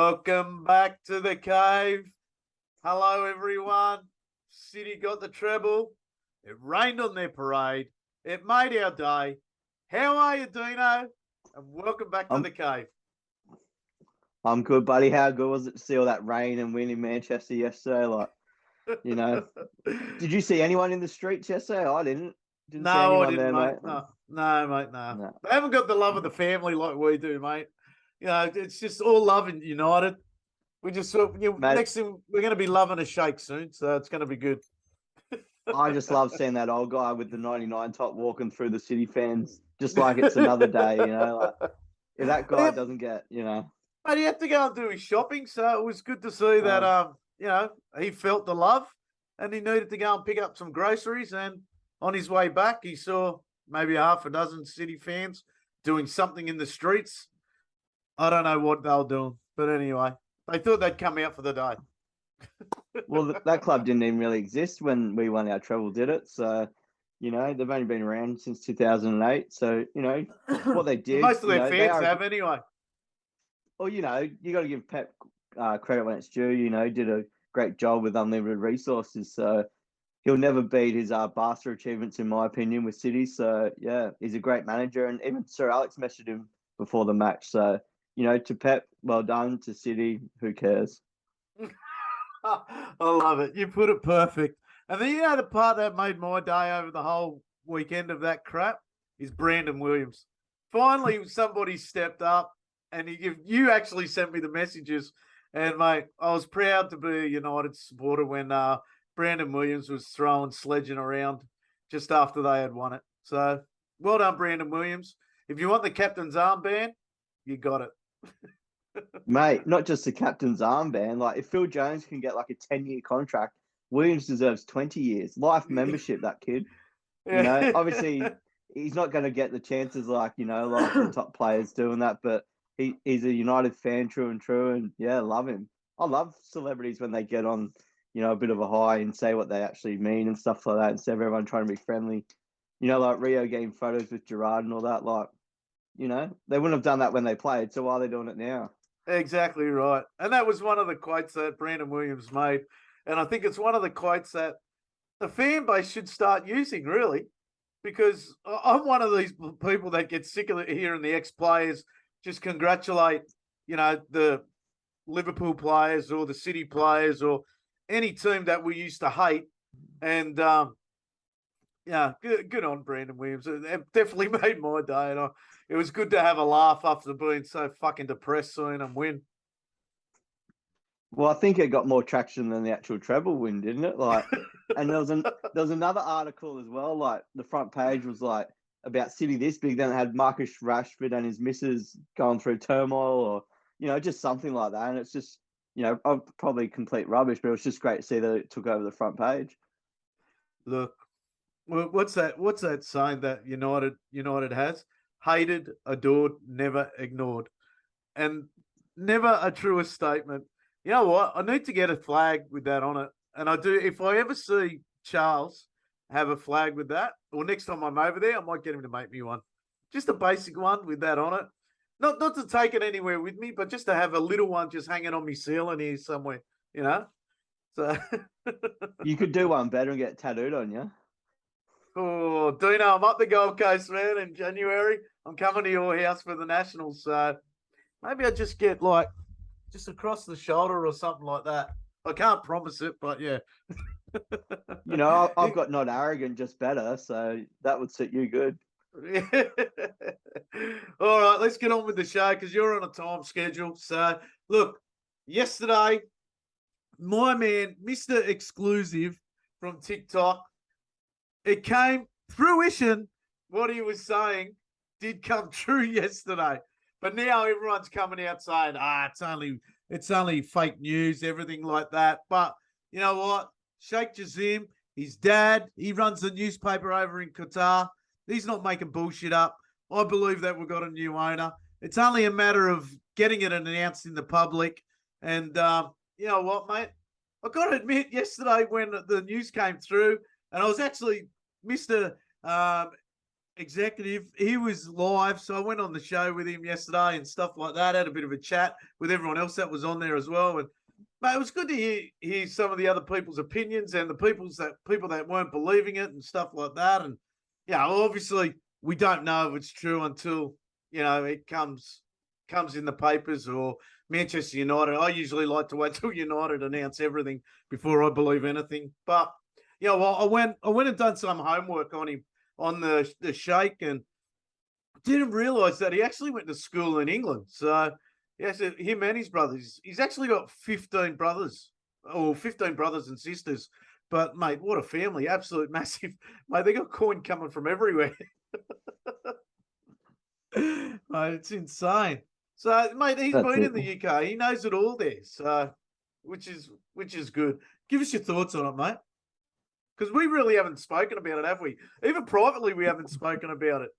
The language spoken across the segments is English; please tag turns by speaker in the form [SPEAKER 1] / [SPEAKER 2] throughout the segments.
[SPEAKER 1] Welcome back to the cave. Hello, everyone. City got the treble. It rained on their parade. It made our day. How are you, Dino? And welcome back to the cave.
[SPEAKER 2] I'm good, buddy. How good was it to see all that rain and wind in Manchester yesterday? Did you see anyone in the streets yesterday? I didn't. Didn't see
[SPEAKER 1] No, I
[SPEAKER 2] anyone
[SPEAKER 1] didn't,
[SPEAKER 2] there,
[SPEAKER 1] mate.
[SPEAKER 2] mate.
[SPEAKER 1] No, mate, no.
[SPEAKER 2] No.
[SPEAKER 1] They haven't got the love of the family like we do, mate. You know, it's just all love and united. We just
[SPEAKER 2] Mate,
[SPEAKER 1] next thing we're going to be loving a shake soon, so it's going to be good.
[SPEAKER 2] I just love seeing that old guy with the 99 top walking through the City fans, just like it's another day, Like, if that guy doesn't get,
[SPEAKER 1] But he had to go and do his shopping, so it was good to see that he felt the love and he needed to go and pick up some groceries. And on his way back, he saw maybe half a dozen City fans doing something in the streets. I don't know what they were doing, but anyway, they thought they'd come out for the day.
[SPEAKER 2] Well, that club didn't even really exist when we won our treble, did it? So, they've only been around since 2008. So, what they did.
[SPEAKER 1] Most of their fans have anyway.
[SPEAKER 2] Well, you got to give Pep credit when it's due. He did a great job with unlimited resources. So he'll never beat his Barca achievements, in my opinion, with City. So, yeah, he's a great manager. And even Sir Alex messaged him before the match. So, to Pep, well done. To City, who cares?
[SPEAKER 1] I love it. You put it perfect. And then, the part that made my day over the whole weekend of that crap is Brandon Williams. Finally, somebody stepped up. And you actually sent me the messages. And, mate, I was proud to be a United supporter when Brandon Williams was throwing sledging around just after they had won it. So, well done, Brandon Williams. If you want the captain's armband, you got it.
[SPEAKER 2] Mate, not just the captain's armband. Like, if Phil Jones can get like a 10-year contract, Williams deserves 20 years. Life membership, that kid.
[SPEAKER 1] Yeah.
[SPEAKER 2] Obviously, he's not going to get the chances like, a lot of the top players doing that, but he's a United fan, true and true, and yeah, love him. I love celebrities when they get on, a bit of a high and say what they actually mean and stuff like that, instead of everyone trying to be friendly. Like Rio getting photos with Gerrard and all that. Like, they wouldn't have done that when they played, so why are they doing it now?
[SPEAKER 1] Exactly right. And that was one of the quotes that Brandon Williams made. And I think it's one of the quotes that the fan base should start using, really, because I'm one of these people that gets sick of hearing the ex-players just congratulate, the Liverpool players or the City players or any team that we used to hate. And, good on Brandon Williams. It definitely made my day. And it was good to have a laugh after being so fucking depressed seeing them win.
[SPEAKER 2] Well, I think it got more traction than the actual treble win, didn't it? Like, and there was another article as well. Like, the front page was like about City this big. Then it had Marcus Rashford and his missus going through turmoil, or just something like that. And it's just, probably complete rubbish. But it was just great to see that it took over the front page.
[SPEAKER 1] Look, what's that saying that United has? Hated, adored, never ignored, and never a truer statement. You know what? I need to get a flag with that on it. And I do. If I ever see Charles have a flag with that, or next time I'm over there, I might get him to make me one. Just a basic one with that on it. Not to take it anywhere with me, but just to have a little one just hanging on me ceiling here somewhere, So
[SPEAKER 2] you could do one better and get it tattooed on you.
[SPEAKER 1] Oh, Dino, I'm up the Gold Coast, man, in January. I'm coming to your house for the Nationals, so maybe I just get just across the shoulder or something like that. I can't promise it, but yeah.
[SPEAKER 2] I've got not arrogant, just better, so that would suit you good.
[SPEAKER 1] All right, let's get on with the show because you're on a time schedule. So, look, yesterday, my man, Mr. Exclusive from TikTok, it came fruition. What he was saying did come true yesterday. But now everyone's coming out saying, it's only fake news, everything like that. But you know what? Sheikh Jassim, his dad, he runs the newspaper over in Qatar. He's not making bullshit up. I believe that we've got a new owner. It's only a matter of getting it announced in the public. And you know what, mate? I got to admit, yesterday when the news came through, and I was actually Mr. executive. He was live, so I went on the show with him yesterday and stuff like that. Had a bit of a chat with everyone else that was on there as well. And mate, it was good to hear some of the other people's opinions and the people that weren't believing it and stuff like that. And yeah, obviously we don't know if it's true until it comes in the papers or Manchester United. I usually like to wait till United announce everything before I believe anything. But well, I went and done some homework on him on the Sheikh and didn't realise that he actually went to school in England. So yes, him and his brothers. He's actually got 15 brothers, or 15 brothers and sisters. But mate, what a family! Absolute massive. Mate, they got coin coming from everywhere. Mate, it's insane. So, mate, he's
[SPEAKER 2] That's
[SPEAKER 1] been
[SPEAKER 2] it.
[SPEAKER 1] in the UK. He knows it all there. So, which is good. Give us your thoughts on it, mate. Because we really haven't spoken about it, have we? Even privately, we haven't spoken about it.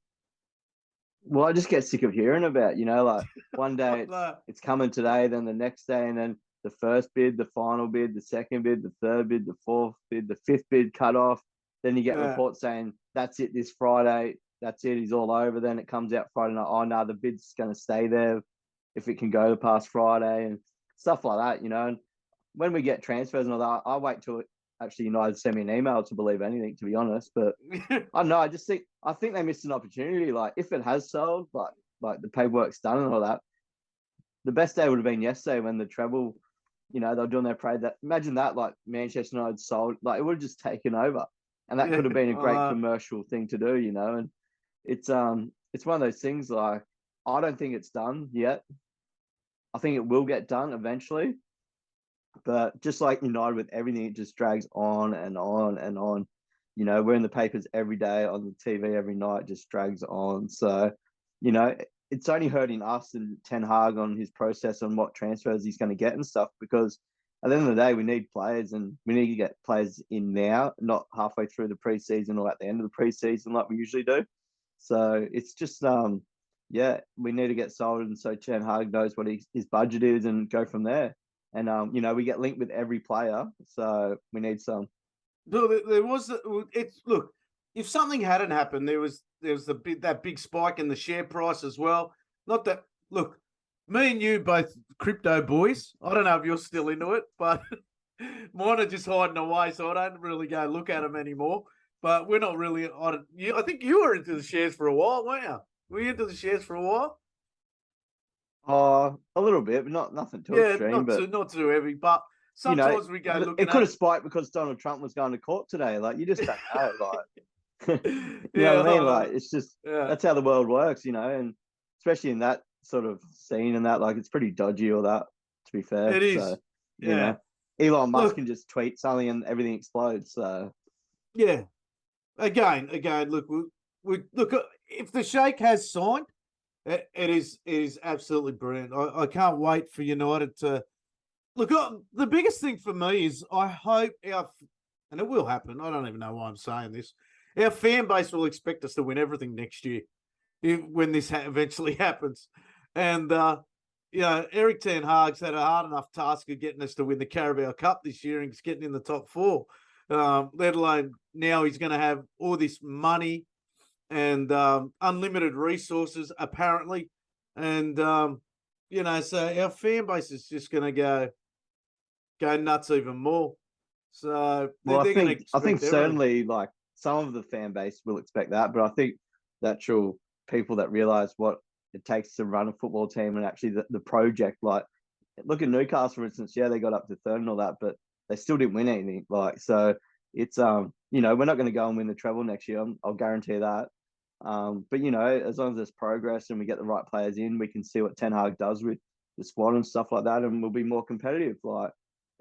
[SPEAKER 2] Well, I just get sick of hearing about, like one day it's coming today, then the next day, and then the first bid, the final bid, the second bid, the third bid, the fourth bid, the fifth bid cut off. Then you get reports saying that's it this Friday. That's it. He's all over. Then it comes out Friday night. Oh no, the bid's going to stay there if it can go past Friday and stuff like that. And when we get transfers and all that, I wait till actually United send me an email to believe anything, to be honest. But I don't know. I think they missed an opportunity. Like if it has sold, like the paperwork's done and all that, the best day would have been yesterday when the treble, they were doing their parade. That imagine that, like Manchester United sold, like it would have just taken over, and that could have been a great commercial thing to do. And it's one of those things. Like I don't think it's done yet. I think it will get done eventually. But just like United with everything, it just drags on and on and on. We're in the papers every day, on the TV every night, just drags on. So, it's only hurting us and Ten Hag on his process on what transfers he's going to get and stuff, because at the end of the day, we need players and we need to get players in now, not halfway through the preseason or at the end of the preseason like we usually do. So it's just, we need to get sold. And so Ten Hag knows what his budget is and go from there. And, we get linked with every player. So we need some.
[SPEAKER 1] Look, look, if something hadn't happened, there was that big spike in the share price as well. Not that, look, me and you both crypto boys. I don't know if you're still into it, but mine are just hiding away, so I don't really go look at them anymore. But we're not really on it. I think you were into the shares for a while, weren't you? Were you into the shares for a while?
[SPEAKER 2] A little bit, but nothing too extreme.
[SPEAKER 1] Not too heavy. But sometimes we go looking.
[SPEAKER 2] It could have spiked because Donald Trump was going to court today. Like you just don't know. Like you know what I mean? Like it's just that's how the world works, and especially in that sort of scene and that, like it's pretty dodgy all that. To be fair,
[SPEAKER 1] it is.
[SPEAKER 2] So, Elon Musk can just tweet something and everything explodes. So
[SPEAKER 1] yeah. Again, look, we look. If the Sheikh has signed, it is absolutely brilliant. I can't wait for United to look. The biggest thing for me is I hope and it will happen. I don't even know why I'm saying this. Our fan base will expect us to win everything next year when this eventually happens. And Eric Ten Hag's had a hard enough task of getting us to win the Carabao Cup this year and getting in the top four. Let alone now he's going to have all this money and unlimited resources, apparently. And, so our fan base is just going to go nuts even more. So,
[SPEAKER 2] I think certainly like some of the fan base will expect that, but I think the actual people that realize what it takes to run a football team and actually the project, like look at Newcastle, for instance. Yeah, they got up to third and all that, but they still didn't win anything. Like, so it's, we're not going to go and win the treble next year. I'll guarantee that. But, as long as there's progress and we get the right players in, we can see what Ten Hag does with the squad and stuff like that, and we'll be more competitive. Like,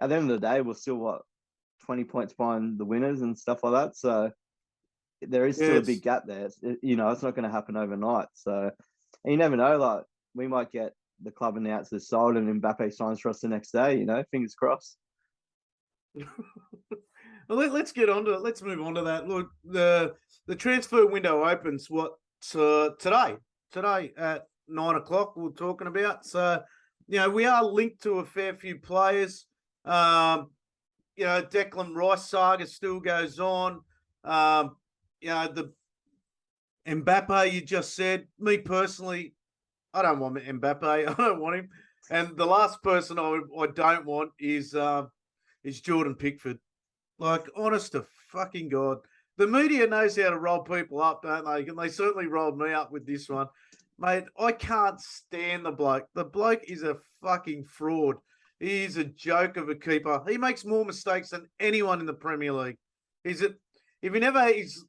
[SPEAKER 2] at the end of the day, we're still, 20 points behind the winners and stuff like that. So there is still a big gap there. It's not going to happen overnight. So and you never know, like, we might get the club announced as sold and Mbappe signs for us the next day, fingers crossed.
[SPEAKER 1] Well, let's get on to it. Let's move on to that. Look, the transfer window opens today at 9 o'clock. We're talking about. So, we are linked to a fair few players. Declan Rice saga still goes on. The Mbappe, you just said. Me personally, I don't want Mbappe. I don't want him. And the last person I don't want is Jordan Pickford. Like, honest to fucking God. The media knows how to roll people up, don't they? And they certainly rolled me up with this one. Mate, I can't stand the bloke. The bloke is a fucking fraud. He is a joke of a keeper. He makes more mistakes than anyone in the Premier League. He's a, if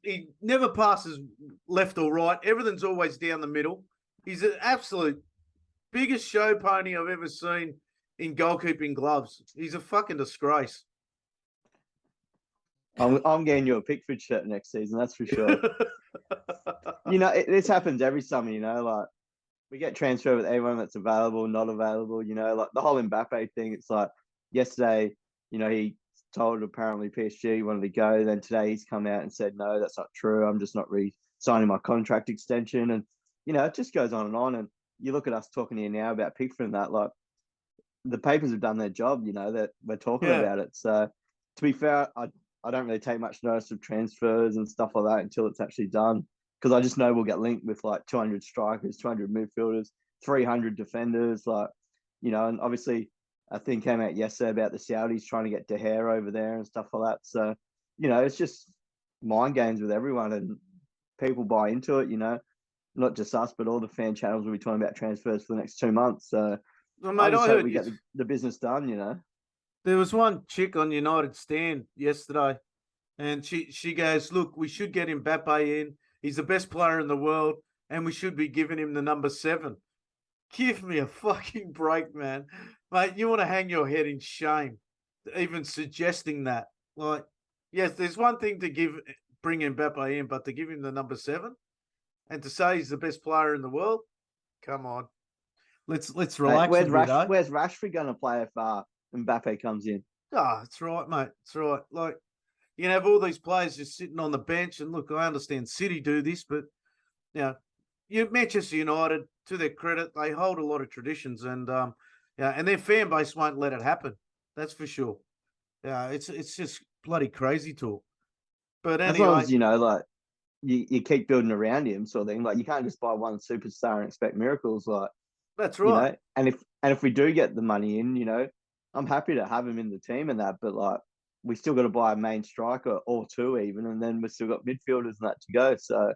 [SPEAKER 1] he never passes left or right. Everything's always down the middle. He's an absolute biggest show pony I've ever seen in goalkeeping gloves. He's a fucking disgrace.
[SPEAKER 2] I'm getting you a Pickford shirt next season, that's for sure. This happens every summer, like we get transferred with everyone that's available, not available, like the whole Mbappe thing. It's like yesterday, he told apparently PSG he wanted to go. Then today he's come out and said, no, that's not true. I'm just not re-signing my contract extension. And, it just goes on. And you look at us talking here now about Pickford and that, like the papers have done their job, that we're talking about it. So to be fair, I don't really take much notice of transfers and stuff like that until it's actually done. Because I just know we'll get linked with like 200 strikers, 200 midfielders, 300 defenders, and obviously a thing came out yesterday about the Saudis trying to get De Gea over there and stuff like that. So, it's just mind games with everyone and people buy into it, not just us, but all the fan channels will be talking about transfers for the next 2 months. So
[SPEAKER 1] well, mate, I hope
[SPEAKER 2] we get the business done,
[SPEAKER 1] There was one chick on United Stand yesterday, and she goes, look, we should get Mbappe in. He's the best player in the world, and we should be giving him the number 7. Give me a fucking break, man. Mate, you want to hang your head in shame, even suggesting that. Like, yes, there's one thing to bring Mbappe in, but to give him the number 7 and to say he's the best player in the world, come on. Let's relax a bit, eh?
[SPEAKER 2] Where's Rashford going to play if Mbappe comes in?
[SPEAKER 1] Oh, that's right, mate. That's right. Like, you can have all these players just sitting on the bench. And look, I understand City do this, but Manchester United, to their credit, they hold a lot of traditions, and and their fan base won't let it happen. That's for sure. Yeah, it's just bloody crazy talk. But anyway,
[SPEAKER 2] as long as like you keep building around him, sort of thing. Like you can't just buy one superstar and expect miracles. Like
[SPEAKER 1] that's right.
[SPEAKER 2] And if we do get the money in, I'm happy to have him in the team and that, but like we still got to buy a main striker or 2 even, and then we've still got midfielders and that to go. So,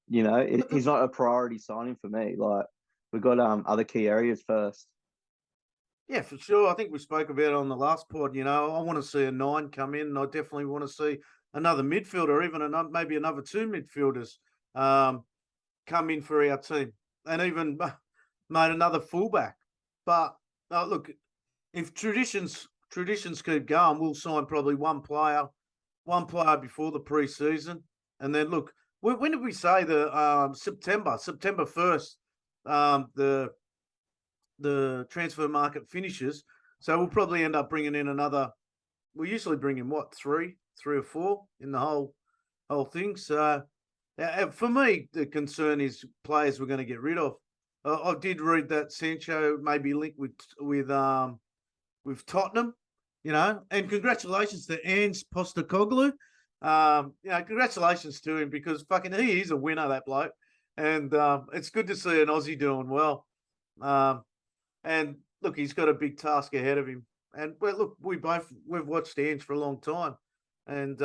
[SPEAKER 2] he's not a priority signing for me. Like we've got other key areas first.
[SPEAKER 1] Yeah, for sure. I think we spoke about it on the last pod. I want to see a 9 come in, and I definitely want to see another midfielder, even maybe another 2 midfielders come in for our team, and even made another fullback. But look, if traditions keep going, we'll sign probably one player before the pre-season, and then look. When did we say the September 1st? The transfer market finishes, so we'll probably end up bringing in another. We usually bring in what 3 or 4 in the whole thing. So for me, the concern is players we're going to get rid of. I did read that Sancho may be linked with Tottenham, and congratulations to Ange Postecoglou. Congratulations to him because fucking he is a winner, that bloke, and it's good to see an Aussie doing well. And look, he's got a big task ahead of him. And look, we've watched Ange for a long time, and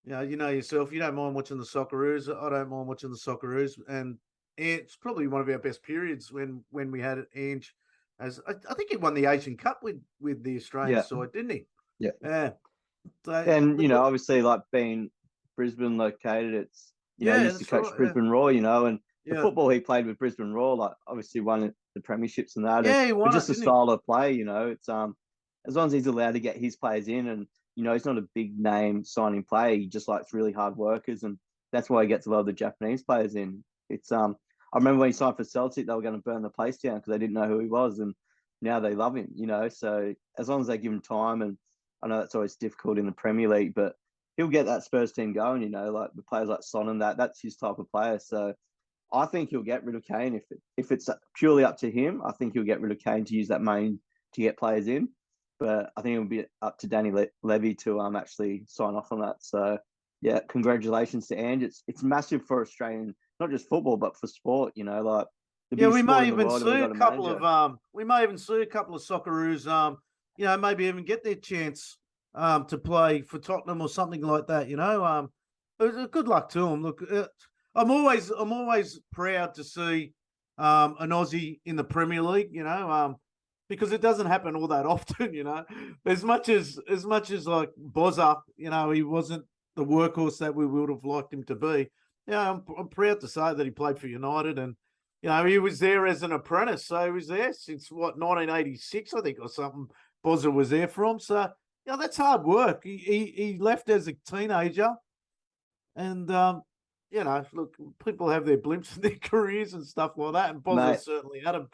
[SPEAKER 1] yourself, you don't mind watching the Socceroos. I don't mind watching the Socceroos, and it's probably one of our best periods when we had Ange. As I think he won the Asian Cup with the Australian side, didn't he?
[SPEAKER 2] Yeah.
[SPEAKER 1] Yeah. So,
[SPEAKER 2] and obviously, like being Brisbane located, it's he used to coach Brisbane Roar, and the football he played with Brisbane Roar, like obviously won the premierships and that.
[SPEAKER 1] Yeah,
[SPEAKER 2] and,
[SPEAKER 1] he won
[SPEAKER 2] just the style of play, it's as long as he's allowed to get his players in, and he's not a big name signing player. He just likes really hard workers, and that's why he gets a lot of the Japanese players in. It's I remember when he signed for Celtic, they were going to burn the place down because they didn't know who he was, and now they love him. So as long as they give him time, and I know that's always difficult in the Premier League, but he'll get that Spurs team going. Like the players like Son and that's his type of player. So I think he'll get rid of Kane if it's purely up to him. I think he'll get rid of Kane to use that main to get players in. But I think it'll be up to Danny Levy to actually sign off on that. So yeah, congratulations to Ange. It's massive for Australian not just football, but for sport. You know, like the
[SPEAKER 1] Yeah,
[SPEAKER 2] biggest
[SPEAKER 1] we
[SPEAKER 2] sport
[SPEAKER 1] may
[SPEAKER 2] in the
[SPEAKER 1] even
[SPEAKER 2] world, and we
[SPEAKER 1] see
[SPEAKER 2] got
[SPEAKER 1] a
[SPEAKER 2] a
[SPEAKER 1] couple
[SPEAKER 2] manager.
[SPEAKER 1] of we may even see a couple of Socceroos, maybe even get their chance to play for Tottenham or something like that. Good luck to them. Look, I'm always proud to see an Aussie in the Premier League. Because it doesn't happen all that often. As much as like Bozza, he wasn't the workhorse that we would have liked him to be. Yeah, I'm proud to say that he played for United, and he was there as an apprentice, so he was there since 1986, I think, or something. Bozza was there from, so that's hard work. He left as a teenager, and look, people have their blimps in their careers and stuff like that, and Bozza
[SPEAKER 2] Mate,
[SPEAKER 1] certainly had them.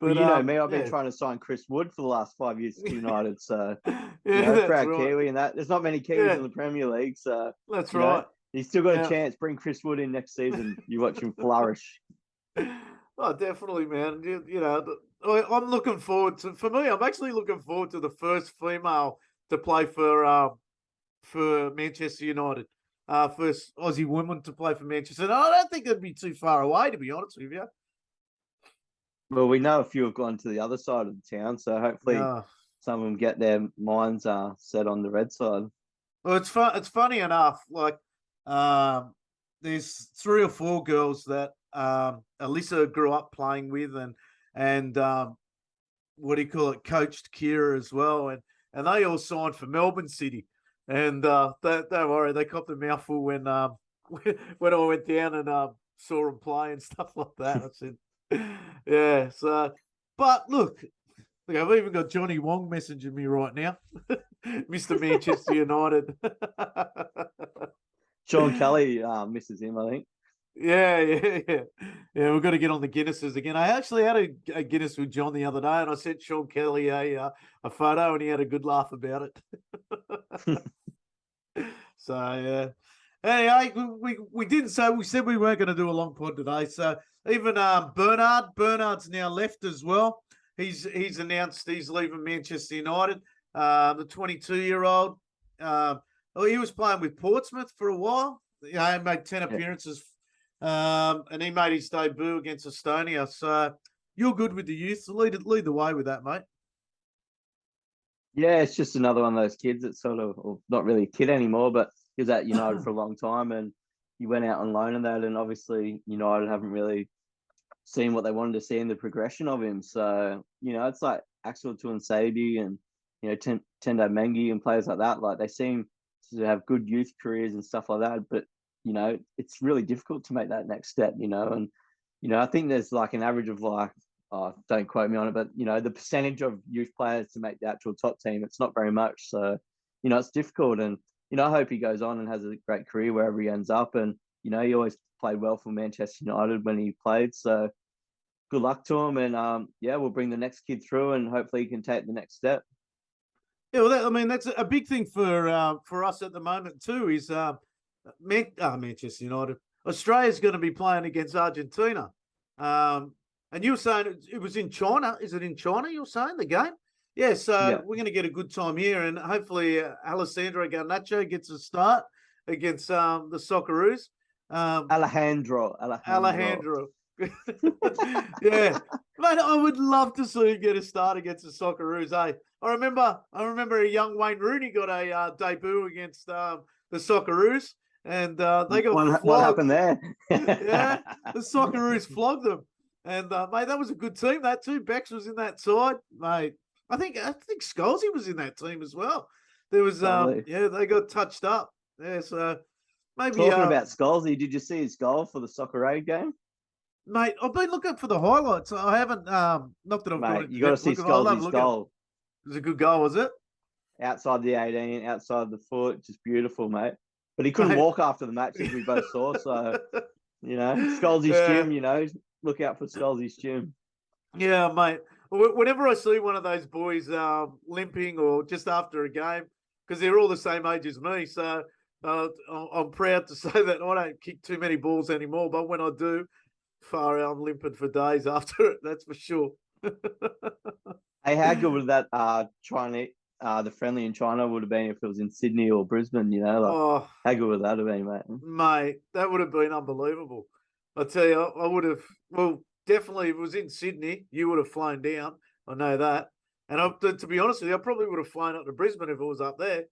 [SPEAKER 2] well,
[SPEAKER 1] But
[SPEAKER 2] you know me, I've been
[SPEAKER 1] yeah,
[SPEAKER 2] trying to sign Chris Wood for the last 5 years to United. So,
[SPEAKER 1] yeah, that's
[SPEAKER 2] proud
[SPEAKER 1] right.
[SPEAKER 2] Kiwi, and that there's not many Kiwis
[SPEAKER 1] Yeah,
[SPEAKER 2] in the Premier League. So,
[SPEAKER 1] that's
[SPEAKER 2] you know,
[SPEAKER 1] right.
[SPEAKER 2] he's still got a
[SPEAKER 1] Yeah.
[SPEAKER 2] chance. Bring Chris Wood in next season. You watch him flourish.
[SPEAKER 1] Oh, definitely, man. I'm looking forward to. For me, I'm actually looking forward to the first female to play for Manchester United. First Aussie woman to play for Manchester. And I don't think it'd be too far away, to be honest with you.
[SPEAKER 2] Well, we know a few have gone to the other side of the town, so hopefully
[SPEAKER 1] Yeah.
[SPEAKER 2] some of them get their minds set on the red side.
[SPEAKER 1] Well, it's fun. It's funny enough. Like, there's 3 or 4 girls that Alyssa grew up playing with, and what do you call it? Coached Kira as well, and they all signed for Melbourne City. And don't worry, they copped a mouthful when when I went down and saw them play and stuff like that. I said, yeah. So, but look, I've even got Johnny Wong messaging me right now, Mr. Manchester United.
[SPEAKER 2] Sean Kelly misses him, I think.
[SPEAKER 1] Yeah. We've got to get on the Guinnesses again. I actually had a Guinness with John the other day, and I sent Sean Kelly a photo, and he had a good laugh about it. So yeah. Anyway, we didn't say, we said we weren't going to do a long pod today. So even Bernard's now left as well. He's announced he's leaving Manchester United. The 22-year-old. He was playing with Portsmouth for a while. He made 10 appearances, and he made his debut against Estonia. So you're good with the youth. So lead the way with that, mate.
[SPEAKER 2] Yeah, it's just another one of those kids that's sort of, or not really a kid anymore, but he was at United for a long time, and he went out on loan and that, and obviously United haven't really seen what they wanted to see in the progression of him. So, it's like Axel Tuanzebe and, Tendo Mengi and players like that. Like, they seem to have good youth careers and stuff like that, but, it's really difficult to make that next step, and, I think there's like an average of like, don't quote me on it, but the percentage of youth players to make the actual top team, it's not very much. So, it's difficult. And, I hope he goes on and has a great career wherever he ends up. And, he always played well for Manchester United when he played. So good luck to him. And we'll bring the next kid through, and hopefully he can take the next step.
[SPEAKER 1] Yeah, well, that's a big thing for us at the moment too. Is Manchester United. Australia's going to be playing against Argentina. And you were saying it was in China. Is it in China, you're saying, the game? Yeah, so we're going to get a good time here. And hopefully Alessandro Garnacho gets a start against the Socceroos.
[SPEAKER 2] Alejandro.
[SPEAKER 1] Yeah. Mate, I would love to see him get a start against the Socceroos. I remember a young Wayne Rooney got a debut against the Socceroos. And they got flogged.
[SPEAKER 2] What happened there?
[SPEAKER 1] Yeah, the Socceroos flogged them. And mate, that was a good team. That too. Bex was in that side, mate. I think Scholesy was in that team as well. There was they got touched up. Yeah, so maybe
[SPEAKER 2] talking about Scholesy, did you see his goal for the Soccer Aid game?
[SPEAKER 1] Mate, I've been looking for the highlights. I haven't not that I've got it.
[SPEAKER 2] You got to see Scholesy's goal.
[SPEAKER 1] It was a good goal, was it?
[SPEAKER 2] Outside the 18, outside the foot, just beautiful, mate. But he couldn't walk after the match, as we both saw. So, Scholesy's gym, look out for Scholesy's gym.
[SPEAKER 1] Yeah, mate. Whenever I see one of those boys limping or just after a game, because they're all the same age as me, so I'm proud to say that I don't kick too many balls anymore. But when I do, far out, I'm limping for days after it. That's for sure.
[SPEAKER 2] Hey, how good would that China, the friendly in China would have been if it was in Sydney or Brisbane? How good would that have been, mate?
[SPEAKER 1] Mate, that would have been unbelievable. I tell you, I would have. Well, definitely, if it was in Sydney, you would have flown down. I know that. And to be honest with you, I probably would have flown up to Brisbane if it was up there,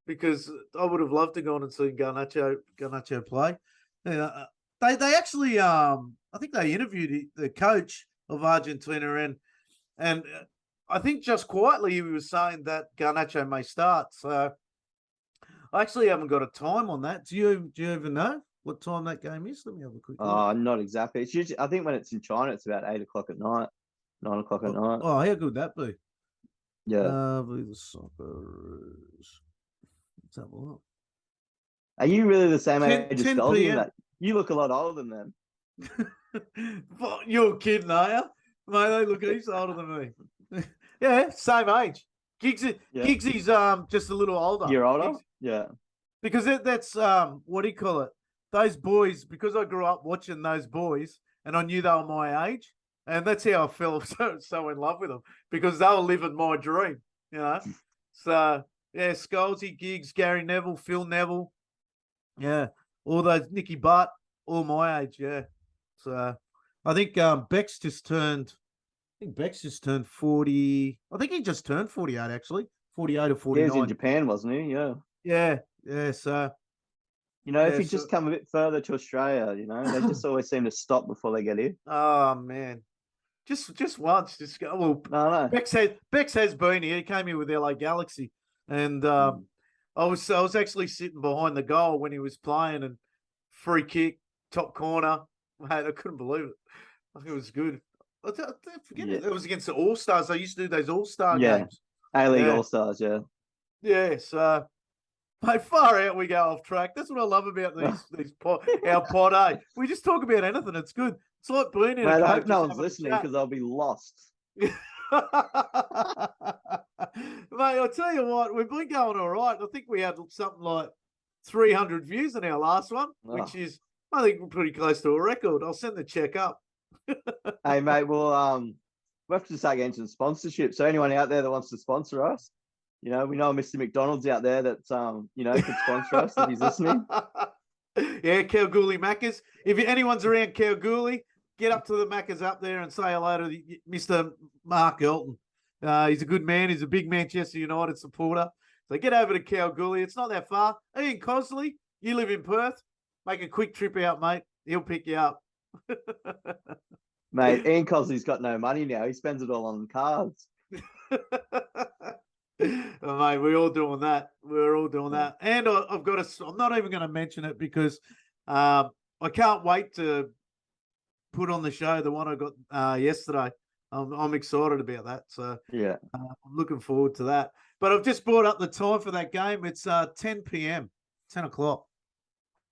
[SPEAKER 1] because I would have loved to go on and see Garnacho play. Yeah, they actually I think they interviewed the coach of Argentina, and I think just quietly he was saying that Garnacho may start. So I actually haven't got a time on that. Do you even know what time that game is? Let me have a quick look.
[SPEAKER 2] Not exactly. It's usually, I think when it's in China, it's about 8 o'clock at night, 9 o'clock at night.
[SPEAKER 1] Oh, how good would that be?
[SPEAKER 2] Yeah.
[SPEAKER 1] I believe the soccer is. Let's have a look.
[SPEAKER 2] Are you really the same
[SPEAKER 1] 10,
[SPEAKER 2] age as
[SPEAKER 1] 10
[SPEAKER 2] Goldie?
[SPEAKER 1] p.m.
[SPEAKER 2] That you look a lot older than them.
[SPEAKER 1] You're kidding, are you? Mate, they look he's older than me. Yeah, same age. Giggsy's just a little older.
[SPEAKER 2] You're older?
[SPEAKER 1] Giggs,
[SPEAKER 2] Yeah.
[SPEAKER 1] because that's what do you call it? Those boys, because I grew up watching those boys and I knew they were my age, and that's how I fell so in love with them, because they were living my dream, you know. So yeah, Scholesy, Giggs, Gary Neville, Phil Neville, yeah, all those Nicky Butt, all my age, yeah. So I think Beck's just turned. I think Beck's just turned 40. I think he just turned 48 actually, 48 or 49.
[SPEAKER 2] He was in Japan, wasn't he? Yeah.
[SPEAKER 1] Yeah. So
[SPEAKER 2] if you just come a bit further to Australia, they just always seem to stop before they get here.
[SPEAKER 1] Oh man, just once, just go. Well,
[SPEAKER 2] No.
[SPEAKER 1] Bex has been here. He came here with LA Galaxy, and I was actually sitting behind the goal when he was playing, and free kick, top corner. Mate, I couldn't believe it. I think it was good. I forget it. It was against the All Stars. They used to do those All Star games.
[SPEAKER 2] A-League All Stars, yeah.
[SPEAKER 1] Yeah, so mate, far out we go off track. That's what I love about our pod, eh? We just talk about anything. It's good. It's like being in.
[SPEAKER 2] Mate, I hope no one's listening because I'll be lost.
[SPEAKER 1] Mate, I'll tell you what, we've been going all right. I think we had something like 300 views in our last one, which is, I think, we're pretty close to a record. I'll send the check up.
[SPEAKER 2] Hey, mate, we'll have to start getting some sponsorship. So anyone out there that wants to sponsor us, we know Mr. McDonald's out there that could sponsor us if he's listening.
[SPEAKER 1] Yeah, Kalgoorlie Maccas. If anyone's around Kalgoorlie, get up to the Maccas up there and say hello to Mr. Mark Elton. He's a good man. He's a big Manchester United supporter. So get over to Kalgoorlie. It's not that far. Ian Cosley, you live in Perth. Make a quick trip out, mate. He'll pick you up.
[SPEAKER 2] Mate, Ian Cosley's got no money now. He spends it all on cards.
[SPEAKER 1] Oh, mate, we're all doing that. We're all doing that. And I'm not even going to mention it because I can't wait to put on the show the one I got yesterday. I'm excited about that. So
[SPEAKER 2] yeah,
[SPEAKER 1] I'm looking forward to that. But I've just brought up the time for that game. It's 10 p.m., 10 o'clock.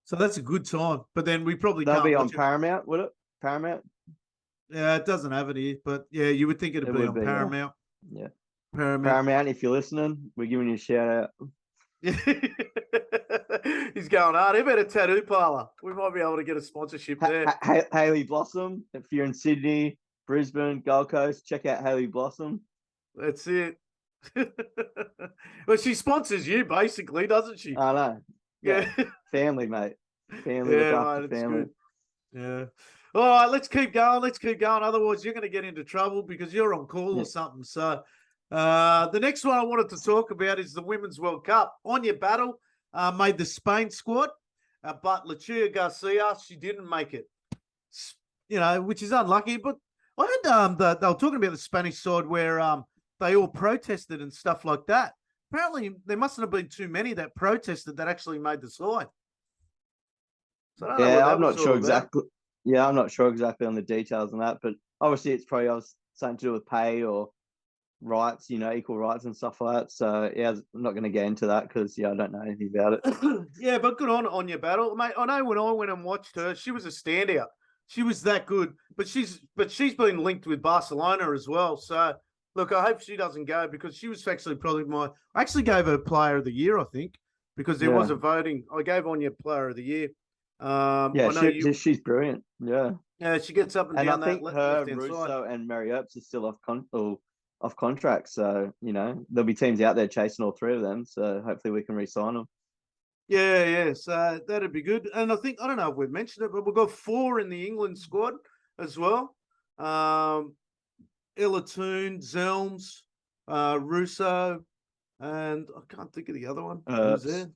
[SPEAKER 1] So that's a good time. But then we probably
[SPEAKER 2] that'll
[SPEAKER 1] can't
[SPEAKER 2] be on Paramount, would it? Paramount?
[SPEAKER 1] Yeah, it doesn't have it here, but yeah, you would think it'd be on Paramount.
[SPEAKER 2] Yeah.
[SPEAKER 1] Paramount,
[SPEAKER 2] if you're listening, we're giving you a shout out.
[SPEAKER 1] He's going hard. How about a tattoo parlor? We might be able to get a sponsorship there.
[SPEAKER 2] Haley Blossom, if you're in Sydney, Brisbane, Gold Coast, check out Haley Blossom.
[SPEAKER 1] That's it. Well, she sponsors you basically, doesn't she?
[SPEAKER 2] I know. Yeah. Family, mate. Family,
[SPEAKER 1] yeah, mate, family. Good. Yeah. All right, let's keep going. Otherwise, you're going to get into trouble because you're on call or something. So the next one I wanted to talk about is the Women's World Cup. Ona Batlle made the Spain squad, but Lucia Garcia, she didn't make it, which is unlucky. But I heard they were talking about the Spanish side where they all protested and stuff like that. Apparently, there mustn't have been too many that protested that actually made the side. So
[SPEAKER 2] I'm not sure exactly. Yeah, I'm not sure exactly on the details on that, but obviously it's probably something to do with pay or rights, equal rights and stuff like that. So yeah, I'm not going to get into that because I don't know anything about it.
[SPEAKER 1] Yeah, but good on Ona Batlle, mate. I know when I went and watched her, she was a standout. She was that good, but she's been linked with Barcelona as well. So look, I hope she doesn't go because she was actually probably I actually gave her Player of the Year, I think, because there was a voting. I gave Ona Player of the Year.
[SPEAKER 2] She's brilliant.
[SPEAKER 1] Yeah, she gets up and down.
[SPEAKER 2] I think her, Russo, and Mary Earps are still off contract. So there'll be teams out there chasing all three of them. So hopefully we can re-sign them.
[SPEAKER 1] Yeah. So that'd be good. And I don't know if we've mentioned it, but we've got 4 in the England squad as well. Illatoon, Zelms, Russo, and I can't think of the other one. Who's there?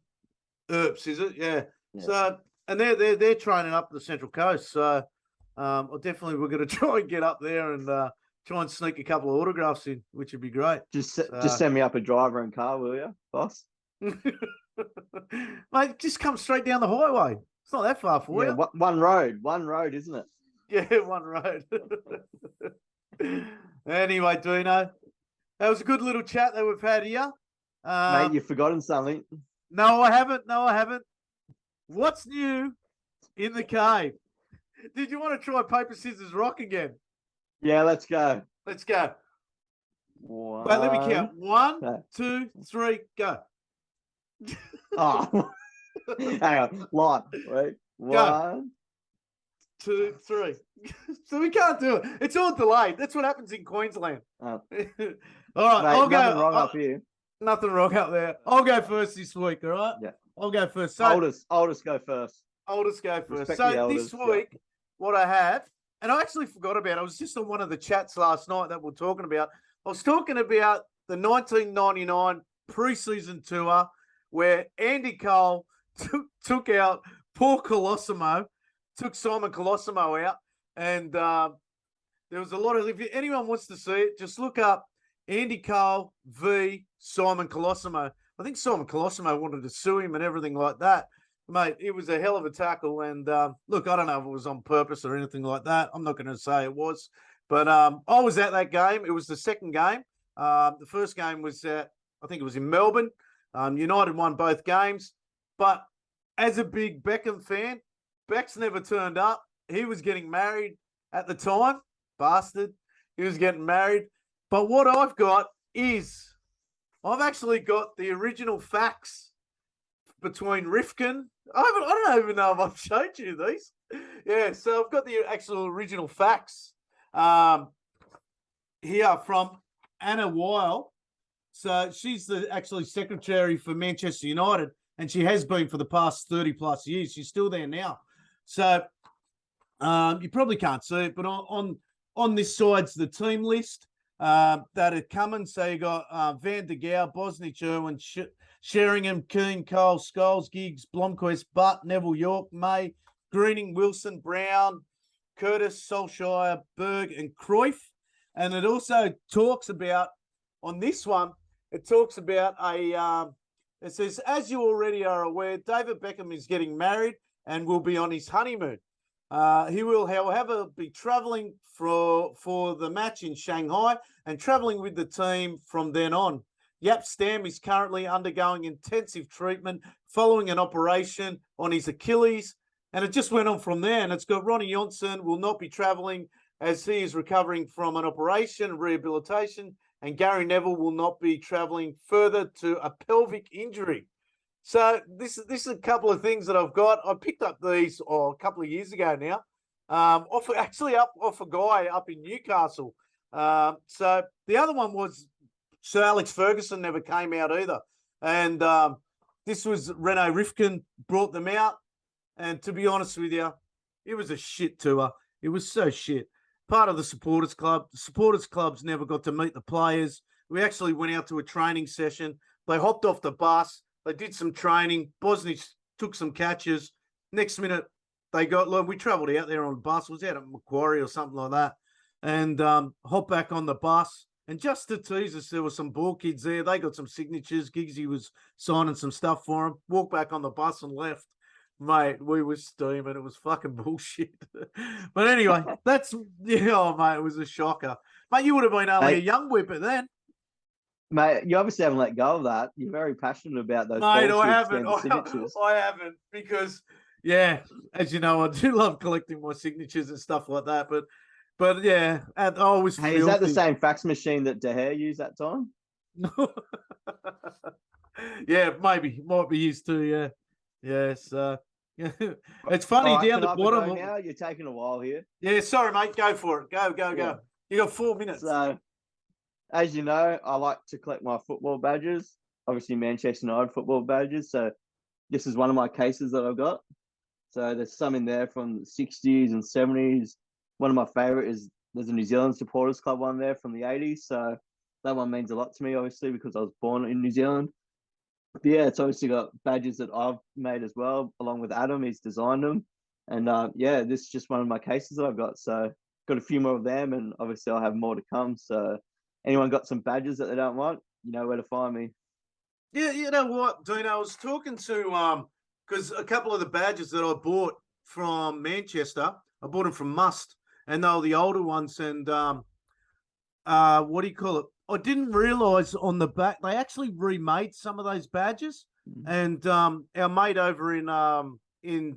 [SPEAKER 1] Earps, is it? Yeah. So, and they're training up the Central Coast. So, we're going to try and get up there and try and sneak a couple of autographs in, which would be great.
[SPEAKER 2] Just send me up a driver and car, will you, boss?
[SPEAKER 1] Mate, just come straight down the highway. It's not that far for you.
[SPEAKER 2] One road, isn't it?
[SPEAKER 1] Yeah, one road. Anyway, Dino, that was a good little chat that we've had here.
[SPEAKER 2] Mate, you've forgotten something.
[SPEAKER 1] No, I haven't. What's new in the cave? Did you want to try paper, scissors, rock again?
[SPEAKER 2] Yeah, let's go.
[SPEAKER 1] Let's go. Wait, let me count. 1, 2, 3, go.
[SPEAKER 2] Oh, hang on. Live. Wait. 1,
[SPEAKER 1] 2, 3. So we can't do it. It's all delayed. That's what happens in Queensland.
[SPEAKER 2] Oh.
[SPEAKER 1] All right,
[SPEAKER 2] Mate,
[SPEAKER 1] I'll go.
[SPEAKER 2] Nothing wrong up here.
[SPEAKER 1] Nothing wrong up there. I'll go first this week. All right.
[SPEAKER 2] Yeah.
[SPEAKER 1] I'll go first. So,
[SPEAKER 2] oldest go first.
[SPEAKER 1] Oldest go first.
[SPEAKER 2] Respect
[SPEAKER 1] So this week, what I have, and I actually forgot about it. I was just on one of the chats last night that we're talking about. I was talking about the 1999 preseason tour where Andy Cole took out Paul Colosimo, took Simon Colosimo out, and there was a lot of. If anyone wants to see it, just look up Andy Cole v Simon Colosimo. I think Simon Colosimo wanted to sue him and everything like that. Mate, it was a hell of a tackle. And look, I don't know if it was on purpose or anything like that. I'm not going to say it was. But I was at that game. It was the second game. The first game was, I think it was in Melbourne. United won both games. But as a big Beckham fan, Beck's never turned up. He was getting married at the time. Bastard. He was getting married. But what I've got is I've actually got the original facts between Rifkin. I don't even know if I've showed you these. Yeah, so I've got the actual original facts here from Anna Weil. So she's the actually secretary for Manchester United, and she has been for the past 30 plus years. She's still there now. So you probably can't see it, but on this side's the team list that are coming. So you got Van der Gaal, Bosnich, Irwin, Sheringham, Keane, Cole, Scholes, Giggs, Blomqvist, Butt, Neville, York, May, Greening, Wilson, Brown, Curtis, Solskjaer, Berg, and Cruyff. And it also talks about, on this one, it talks about it says, as you already are aware, David Beckham is getting married and will be on his honeymoon. He will, however, be travelling for the match in Shanghai and travelling with the team from then on. Yap Stam is currently undergoing intensive treatment following an operation on his Achilles, and it just went on from there. And it's got Ronnie Johnson will not be travelling as he is recovering from an operation and rehabilitation, and Gary Neville will not be travelling further to a pelvic injury. So this is a couple of things that I've got. I picked up these a couple of years ago now, off a guy up in Newcastle. So the other one was Sir Alex Ferguson never came out either, and this was René Rifkin brought them out. And to be honest with you, it was a shit tour. It was so shit. Part of the supporters club. The supporters clubs never got to meet the players. We actually went out to a training session. They hopped off the bus. They did some training. Bosnich took some catches. Next minute, we travelled out there on the bus. It was out at Macquarie or something like that. And hopped back on the bus. And just to tease us, there were some ball kids there. They got some signatures. Giggsy was signing some stuff for them. Walked back on the bus and left. Mate, we were steaming. It was fucking bullshit. But anyway, mate, it was a shocker. Mate, you would have been only a young whipper then.
[SPEAKER 2] Mate, you obviously haven't let go of that. You're very passionate about those.
[SPEAKER 1] Mate, I haven't. I haven't because, yeah, as you know, I do love collecting my signatures and stuff like that. But yeah, and I always.
[SPEAKER 2] Hey, is that the same fax machine that De Gea used that time?
[SPEAKER 1] Yeah, maybe might be used to. Yeah, yes. Yeah, it's funny down the bottom.
[SPEAKER 2] Now you're taking a while here.
[SPEAKER 1] Yeah, sorry, mate. Go for it. Go. Yeah. You got 4 minutes.
[SPEAKER 2] So, as you know, I like to collect my football badges. Obviously, Manchester United football badges. So, this is one of my cases that I've got. So there's some in there from the 60s and 70s. One of my favorite is there's a New Zealand Supporters Club one there from the 80s. So that one means a lot to me, obviously, because I was born in New Zealand. But yeah, it's obviously got badges that I've made as well, along with Adam. He's designed them. And yeah, this is just one of my cases that I've got. So got a few more of them, and obviously I'll have more to come. So anyone got some badges that they don't want, you know where to find me.
[SPEAKER 1] Yeah, you know what, Dean? I was talking to because a couple of the badges that I bought from Manchester, I bought them from Must, and they were the older ones. And what do you call it? I didn't realize on the back they actually remade some of those badges. And our mate over in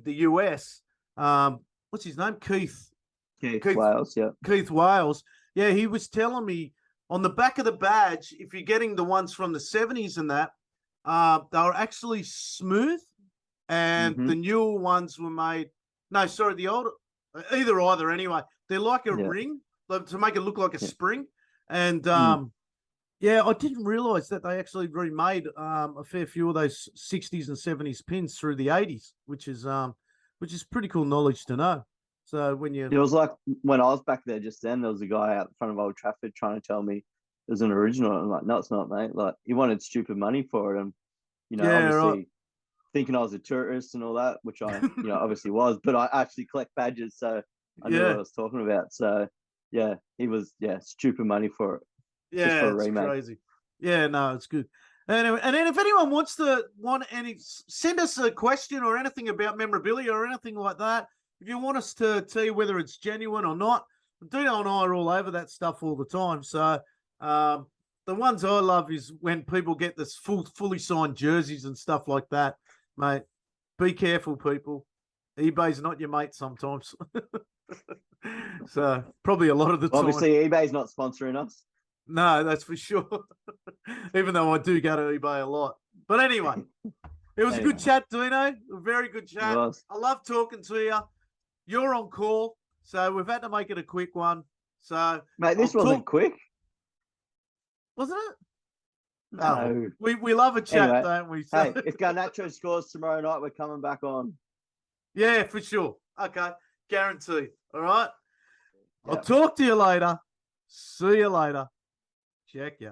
[SPEAKER 1] the US, what's his name? Keith
[SPEAKER 2] Wales, yeah.
[SPEAKER 1] Keith Wales. Yeah, he was telling me on the back of the badge, if you're getting the ones from the 70s and that, they were actually smooth, and the newer ones were made. No, sorry, the older, either anyway. They're like a ring, like, to make it look like a spring. And yeah, I didn't realize that they actually remade a fair few of those 60s and 70s pins through the 80s, which is pretty cool knowledge to know. So when you,
[SPEAKER 2] it was like when I was back there just then, there was a guy out in front of Old Trafford trying to tell me it was an original. I'm like, no, it's not, mate. Like, he wanted stupid money for it, and you know, obviously thinking I was a tourist and all that, which I, you know, obviously was, but I actually collect badges, so I knew what I was talking about. So yeah, he was stupid money for it.
[SPEAKER 1] Yeah,
[SPEAKER 2] for a
[SPEAKER 1] it's
[SPEAKER 2] remake.
[SPEAKER 1] crazy. Yeah, no, it's good. Anyway, and then if anyone wants any, send us a question or anything about memorabilia or anything like that. If you want us to tell you whether it's genuine or not, Dino and I are all over that stuff all the time. So the ones I love is when people get this fully signed jerseys and stuff like that, mate. Be careful, people. eBay's not your mate sometimes. So probably a lot of the time.
[SPEAKER 2] Obviously, eBay's not sponsoring us.
[SPEAKER 1] No, that's for sure. Even though I do go to eBay a lot. But anyway, it was a good chat, Dino. A very good chat. I love talking to you. You're on call, so we've had to make it a quick one. So,
[SPEAKER 2] mate, this wasn't quick,
[SPEAKER 1] wasn't it?
[SPEAKER 2] No.
[SPEAKER 1] We love a chat, don't we? So...
[SPEAKER 2] Hey, if Garnacho scores tomorrow night, we're coming back on.
[SPEAKER 1] Yeah, for sure. Okay, guaranteed. All right. Yep. I'll talk to you later. See you later. Check ya.